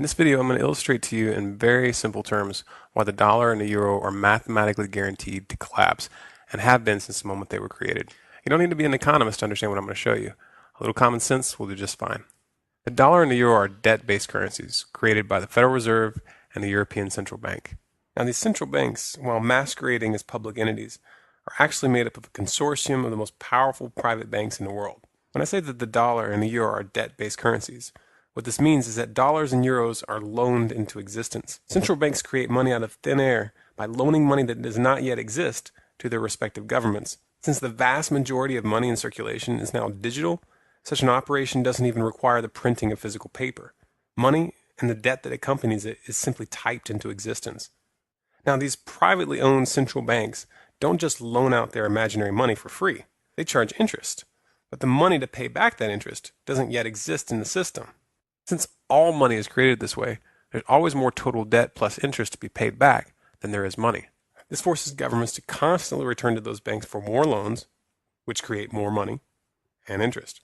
In this video, I'm going to illustrate to you in very simple terms why the dollar and the euro are mathematically guaranteed to collapse and have been since the moment they were created. You don't need to be an economist to understand what I'm going to show you. A little common sense will do just fine. The dollar and the euro are debt-based currencies created by the Federal Reserve and the European Central Bank. Now, these central banks, while masquerading as public entities, are actually made up of a consortium of the most powerful private banks in the world. When I say that the dollar and the euro are debt-based currencies, what this means is that dollars and euros are loaned into existence. Central banks create money out of thin air by loaning money that does not yet exist to their respective governments. Since the vast majority of money in circulation is now digital, such an operation doesn't even require the printing of physical paper. Money and the debt that accompanies it is simply typed into existence. Now, these privately owned central banks don't just loan out their imaginary money for free. They charge interest. But the money to pay back that interest doesn't yet exist in the system. Since all money is created this way, there's always more total debt plus interest to be paid back than there is money. This forces governments to constantly return to those banks for more loans, which create more money and interest.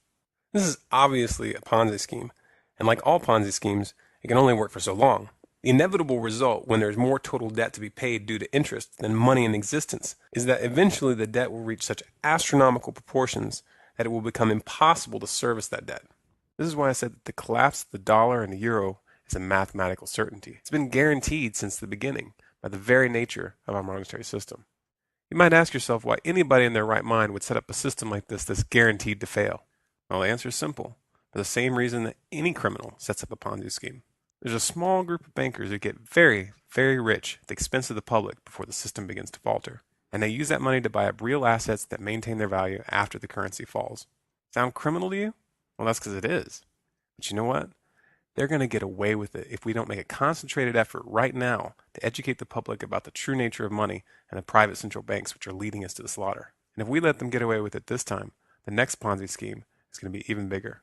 This is obviously a Ponzi scheme, and like all Ponzi schemes, it can only work for so long. The inevitable result when there's more total debt to be paid due to interest than money in existence is that eventually the debt will reach such astronomical proportions that it will become impossible to service that debt. This is why I said that the collapse of the dollar and the euro is a mathematical certainty. It's been guaranteed since the beginning by the very nature of our monetary system. You might ask yourself why anybody in their right mind would set up a system like this that's guaranteed to fail. Well, the answer is simple. For the same reason that any criminal sets up a Ponzi scheme. There's a small group of bankers who get very, very rich at the expense of the public before the system begins to falter. And they use that money to buy up real assets that maintain their value after the currency falls. Sound criminal to you? Well, that's because it is. But you know what? They're going to get away with it if we don't make a concentrated effort right now to educate the public about the true nature of money and the private central banks which are leading us to the slaughter. And if we let them get away with it this time, the next Ponzi scheme is going to be even bigger.